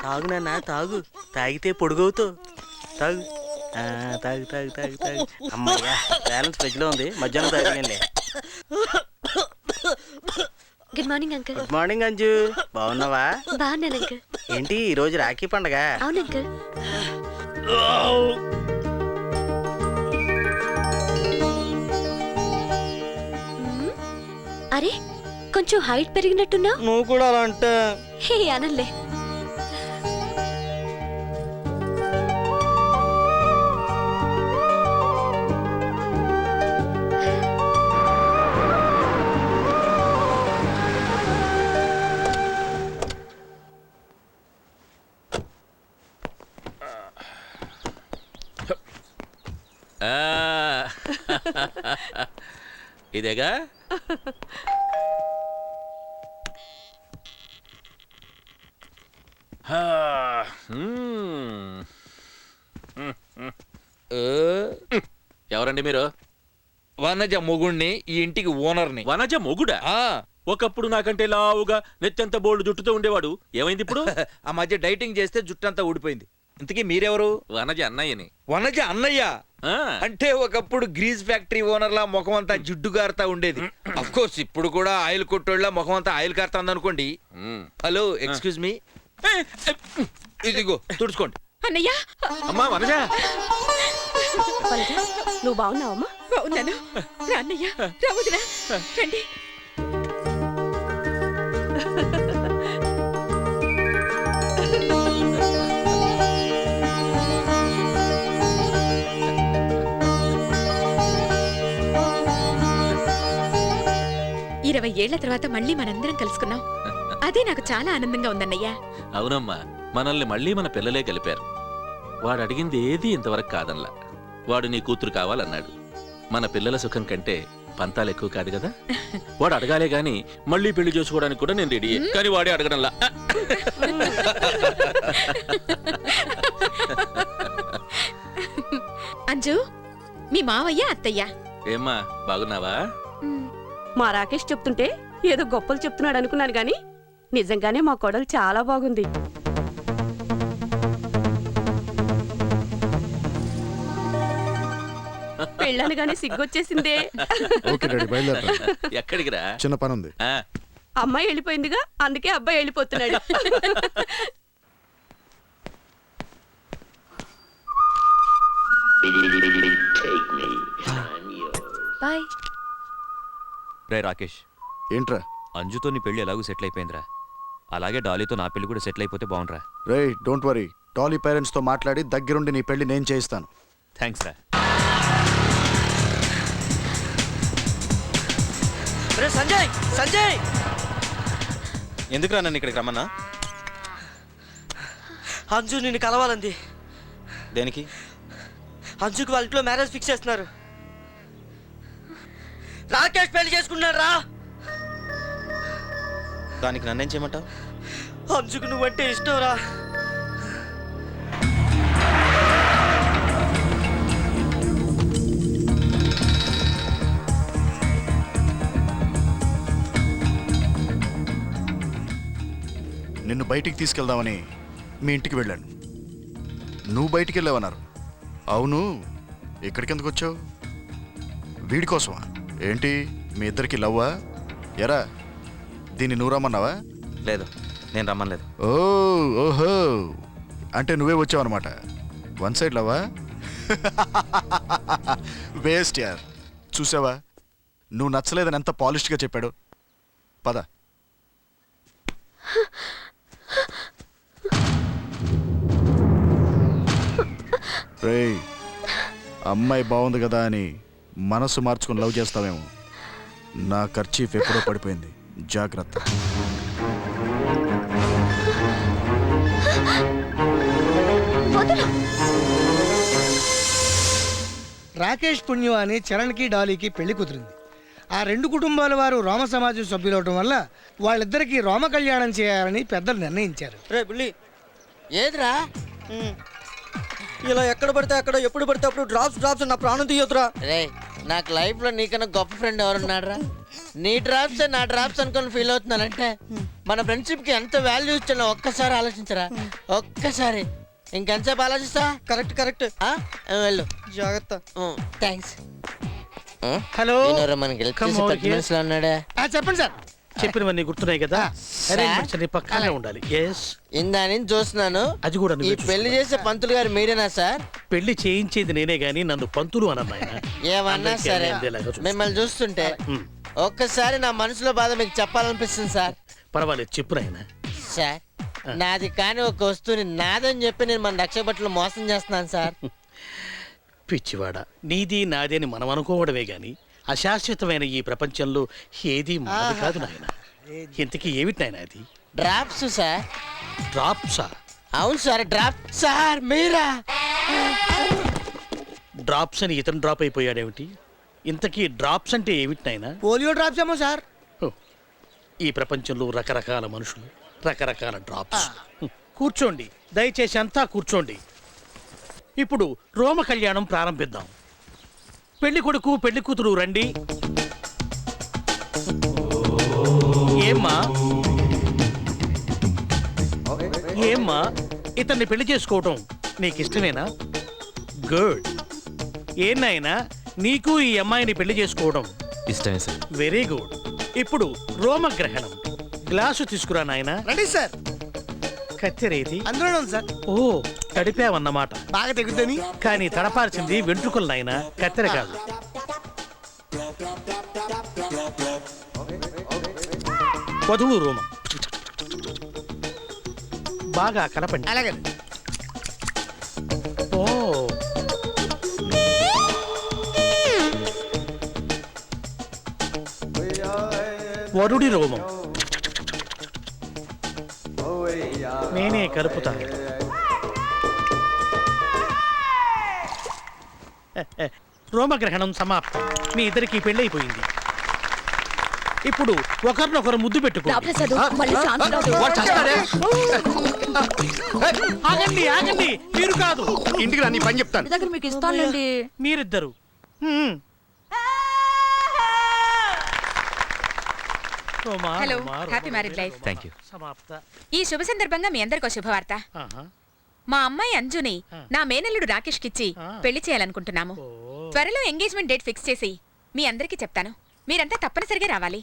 తాగు నాన్న తాగు, తాగితే పొడుగవుతావు. తాగు తాగు తాగు తాగు తాగు. అమ్మయ్యా, బ్యాలెన్స్ ఫ్రిడ్జ్లో ఉంది, మధ్యాహ్నం తాగండి. Good morning uncle. Good morning Anju, బాగున్నావా? బాగున్నాను అంకుల్. ఏంటి ఈ రోజు రాఖీ పండగ? అవును అంకుల్. అరే కొంచెం హైట్ పెరిగినట్టున్నా. నువ్వు కూడా అలా అంటే. హే అనలే. ఇదేగా ఎవరండి మీరు? వనజ మొగుణ్ణి, ఈ ఇంటికి ఓనర్ని. వనజ మొగుడా? ఒకప్పుడు నాకంటే లావుగా నెత్తంత బోల్డ్ జుట్టుతో ఉండేవాడు, ఏమైంది ఇప్పుడు? ఆ మధ్య డైటింగ్ చేస్తే జుట్టంతా ఊడిపోయింది. ఇంతకీ మీరెవరు? వనజ అన్నయ్యని. వనజ అన్నయ్య అంటే ఒకప్పుడు గ్రీజ్ ఫ్యాక్టరీ ఓనర్ లా ముఖం అంతా జిడ్డు గారుతా ఉండేది. అఫ్ కోర్స్ ఇప్పుడు కూడా ఆయిల్ కొట్టోళ్ళ ముఖం అంతా ఆయిల్ కారుతా అనుకోండి. హలో, ఎక్స్క్యూజ్ మీ, ఇదిగో తుడుచుకోండి. అన్నయ్య. అమ్మా వనజ. నువ్వు బాగున్నావమ్మా? బాగున్నాను. అన్నయ్య రావుదురా, రండి. ఏళ్ల తర్వాత మళ్ళీ మనందరం కలుసుకున్నాం. అదే నాకు చాలా ఆనందంగా ఉందన్నయ్య. అవునమ్మా, మనల్ని మళ్ళీ మన పిల్లలే కలిపారు. వాడు అడిగింది ఏది ఇంతవరకు కాదనలా. వాడు నీ కూతురు కావాలన్నాడు. మన పిల్లల సుఖం కంటే పంతాలు ఎక్కువ కాదు కదా. వాడు అడగాలే గాని మళ్ళీ పెళ్లి చేసుకోవడానికి కూడా నేను రెడీ, కానీ వాడే అడగడంలా. అంజు, మీ మావయ్య అత్తయ్య ఏమ్మా బాగున్నావా? మా రాకేష్ చెప్తుంటే ఏదో గొప్పలు చెప్తున్నాడు అనుకున్నాను గాని నిజంగానే మా కోడలు చాలా బాగుంది. పెళ్ళనగానే సిగ్గొచ్చేసిందే. ఎక్కడికి రా? చిన్న పని ఉంది. అమ్మాయి వెళ్ళిపోయిందిగా, అందుకే అబ్బాయి వెళ్ళిపోతున్నాడు. బాయ్. రే రాకేష్, ఏంట్రా? అంజుతో నీ పెళ్లి ఎలాగూ సెటిల్ అయిపోయిందిరా. అలాగే డాలీతో నా పెళ్లి కూడా సెటిల్ అయిపోతే బాగుండ్రా. రే డోంట్ వరీ, డాలీ పేరెంట్స్తో మాట్లాడి దగ్గరుండి నీ పెళ్లి నేను చేయిస్తాను. థ్యాంక్స్ రా. సంజయ్, సంజయ్ ఎందుకురా నన్ను ఇక్కడికి రమ్మన్నా? అంజు నిన్ను కలవాలంది. దేనికి? అంజుకి వాళ్ళ ఇంట్లో మ్యారేజ్ ఫిక్స్ చేస్తున్నారు. రాకేష్ పెళ్లి చేసుకున్నాడు రా. దానికి నన్నేం చేయమంటావు? అంజుకు నువ్వంటే ఇష్టం రా. నిన్ను బయటికి తీసుకెళ్దామని మీ ఇంటికి వెళ్ళాను. నువ్వు బయటికి వెళ్ళావన్నారు. అవును, ఇక్కడికి ఎందుకు వచ్చావు? వీడి కోసమా? ఏంటి మీ ఇద్దరికి లవ్వా? ఎరా, దీన్ని నువ్వు రమ్మన్నావా? లేదు, నేను రమ్మలేదు. ఓహో, అంటే నువ్వే వచ్చావు అనమాట. వన్ సైడ్ లవ్వా? వేస్ట్ యార్. చూసావా, నువ్వు నచ్చలేదని ఎంత పాలిష్డ్గా చెప్పాడు. పద. రేయ్, అమ్మాయి బాగుంది కదా అని మనసు మార్చుకుని లవ్ చేస్తావేమో. నా ఖర్చీఫ్ ఎప్పుడో పడిపోయింది, జాగ్రత్త. రాకేష్ పుణ్యం అని చరణ్కి డాలీకి పెళ్లి కుదిరింది. ఆ రెండు కుటుంబాల వారు రోమ సమాజం సభ్యులవటం వల్ల వాళ్ళిద్దరికీ రోమ కళ్యాణం చేయాలని పెద్దలు నిర్ణయించారు. రే బిల్లి ఏదిరా ఇలా ఎక్కడ పడితే అక్కడ ఎప్పుడు పడితే అప్పుడు డ్రాప్స్ నా ప్రాణం తీయొద్దురా. రే నాకు లైఫ్ లో నీకన్నా గొప్ప ఫ్రెండ్ ఎవరున్నారా? నీ డ్రాప్స్ నా డ్రాప్స్ అనుకుని ఫీల్ అవుతున్నానంటే మన ఫ్రెండ్షిప్ కి ఎంత వాల్యూ ఇచ్చానో ఒక్కసారి ఆలోచించరా, ఒక్కసారి. ఇంకెంతసేపు ఆలోచిస్తా? కరెక్ట్ వెళ్ళు, జాగ్రత్త. థ్యాంక్స్. హలో, మనకి help చేసి 30 minutes లో ఉన్నాడా? చెప్పండి సార్. చెప్పినవన్నీ గుర్తున్నాయి కదా? సార్? అరేంజ్మెంట్స్ అన్ని పక్కనే ఉండాలి. ఎస్ ఇందా నుంచి చూస్తున్నాను. అది కూడా ఈ నువ్వే పెళ్లి చేసే పంతులు గారు మీరేనా సార్? పెళ్లి చేయించేది నేనే గాని నన్ను పంతులు అనన్నాయన. ఏమన్నా అందరికీ సరే, అందేలాగా చూసుకో. మిమ్మల్ని చూస్తుంటే ఒక్కసారి నా మనసులో బాధ మీకు చెప్పాలనిపిస్తుంది సార్. పర్వాలేదు చెప్పు నాయన. సార్, నాది కానీ ఒక వస్తువుని నాదని చెప్పి నేను మన రక్షబట్టలు మోసం చేస్తున్నాను సార్. పిచ్చివాడ, నీది నాది అని మనం అనుకోవడమే గాని అశాశ్వతమైన ఈ ప్రపంచంలో ఏది మాది కాదు నాయన. ఇంతకీ ఏమిటి నాయన అది? Drops sir. డ్రాప్సా? అవును సార్, డ్రాప్. సార్ మీరా? డ్రాప్స్ అని ఇతను డ్రాప్ అయిపోయాడేమిటి? ఇంతకీ డ్రాప్స్ అంటే ఏమిటి నాయన? పోలియో డ్రాప్స్ ఏమో సార్. ఈ ప్రపంచంలో రకరకాల మనుషులు, రకరకాల డ్రాప్స్. కూర్చోండి, దయచేసి అంతా కూర్చోండి. ఇప్పుడు రోమ కళ్యాణం ప్రారంభిద్దాం. పెళ్లి కొడుకు పెళ్లి కూతురు రండి. ఏమ్మా ఇతన్ని పెళ్లి చేసుకోవటం నీకు ఇష్టమేనా? గుడ్. ఏనాయనా నీకు ఈ అమ్మాయిని పెళ్లి చేసుకోవడం ఇష్టమే సార్. Very good. ఇప్పుడు రోమగ్రహణం. గ్లాసు తీసుకురా నాయనా. రండి సార్. కత్తెరేది? అందులోనే ఉంది సార్. ఓ, తడిపావన్నమాట. బాగా తెగుద్దని. కానీ తడపాల్సింది వెంట్రుకలు నాయనా, కత్తెర కాదు. వధువు రోమం బాగా కలపండి. అలాగే. ఓ, వరుడి రోమం నేనే కలుపుతాను. రోమగ్రహణం సమాప్తం. మీ ఇద్దరికి పెళ్ళైపోయింది. ఇప్పుడు ఒకరినొకరు ముద్దు పెట్టుకోండి. ఆగండి ఆగండి, మీరు కాదు. ఇంటికి రా, నీ పని చెప్తాను. దగ్గర మీకు ఇస్తానులేండి. మీరిద్దరు hello, happy married life. Thank you. సమాప్త. ఈ శుభ సందర్భంగా మీ అందరికీ శుభవార్త. ఆహా. మా అమ్మాయి అంజుని నా మేనల్లుడు రాకేష్ కిచ్చి పెళ్లి చేయాలనుకుంటున్నాము. త్వరలో ఎంగేజ్మెంట్ డేట్ ఫిక్స్ చేసి మీ అందరికీ చెప్తాను. మీరంతా తప్పనిసరిగా రావాలి.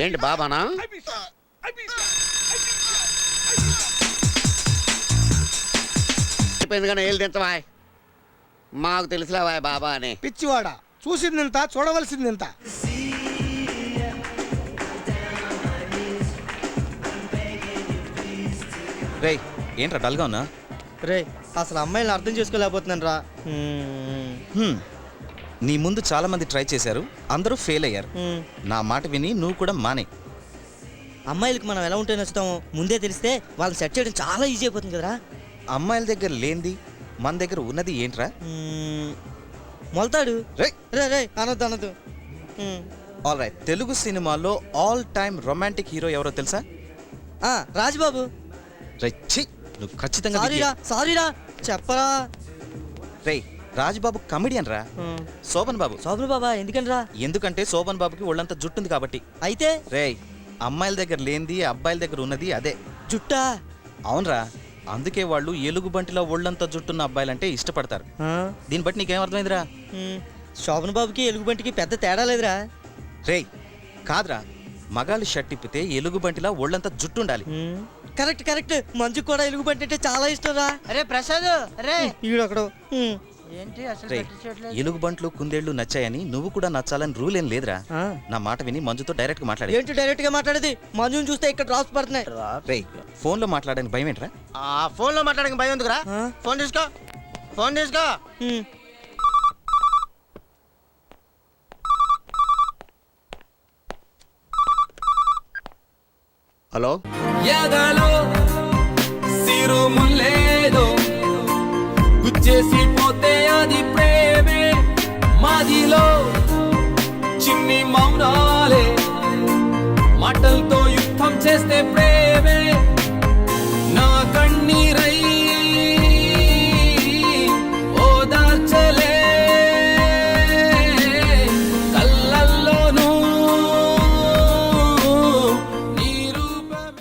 ఏంటి బాబానా? ఎందుకని ఏళ్ళు తింటవా? మాకు తెలుసులేవా బాబా అని. పిచ్చివాడ, చూసిందింత చూడవలసిందింత. రేయ్ ఏంట్రా డల్గా ఉన్నా? రే అసలు అమ్మాయిని అర్థం చేసుకోలేకపోతున్నాను రా. నీ ముందు చాలా మంది ట్రై చేశారు, అందరూ ఫెయిల్ అయ్యారు. నా మాట విని నువ్వు కూడా మానే. అమ్మాయిలకు మనం ఎలా ఉంటే నచ్చుతామో ముందే తెలిస్తే వాళ్ళని సెట్ చేయడం చాలా ఈజీ అయిపోతుంది కదరా. అమ్మాయిల దగ్గర లేనిది మన దగ్గర ఉన్నది ఏంట్రా? మొలతాడు. రేయ్ రే రే అనొద్దు అనొద్దు. ఆల్ రైట్, తెలుగు సినిమాలో ఆల్ టైమ్ రొమాంటిక్ హీరో ఎవరో తెలుసా? రాజుబాబు. రేయ్ నువ్వు ఖచ్చితంగా సారీరా చెప్పరా. రేయ్ రాజుబాబు కమెడియన్ రా. శోభన్ బాబు. సాబు బాబా ఎందుకనరా? ఎందుకంటే శోభన్ బాబుకి ఒళ్ళంతా జుట్టుంది కాబట్టి. అయితే రేయ్ అమ్మాయిల దగ్గర లేనిది అబ్బాయిల దగ్గర ఉన్నది అదే జుట్టా. అవునరా, అందుకే వాళ్ళు ఎలుగుబంటిలో ఒళ్ళంతా జుట్టున్న అబ్బాయిలంటే ఇష్టపడతారు. దీన్ని బట్టి నీకేం అర్థమైందిరా? శోభన్ బాబుకి ఎలుగుబంటికి పెద్ద తేడా లేదురా. రేయ్ కాదురా, మగాళ్ళు షర్ట్ ఇప్పితే ఎలుగుబంటిలా ఒళ్ళంతా జుట్టు ఉండాలి. Correct correct. మంజు కూడా ఎలుగుబంటి అంటే చాలా ఇష్టం రా. అరే ప్రసాద్, అరే ఈడొకడు. ఏంటి అసలు రేయ్ ఎలుగుబంట్లు కుందేళ్లు నచ్చాయని నువ్వు కూడా నచ్చాలని రూల్ ఏం లేదురా. నా మాట విని మంజుతో డైరెక్ట్ గా మాట్లాడి. ఏంటి డైరెక్ట్ గా మాట్లాడేది? మంజుని చూస్తే ఇక్కడ డ్రాప్స్ పడుతున్నాయి. రేయ్ ఫోన్ లో మాట్లాడడానికి భయం ఏంట్రా? ఆ ఫోన్ లో మాట్లాడడానికి భయం ఎందుకురా? ఫోన్ తీసుకో, ఫోన్ తీసుకో. హలో ఎదలో సిరుములేదో గుచ్చేసి పోతే అది ప్రేమే మాదిలో చిన్ని మౌనాలే మాటలతో యుద్ధం చేస్తే ప్రేమే నా కన్నీరై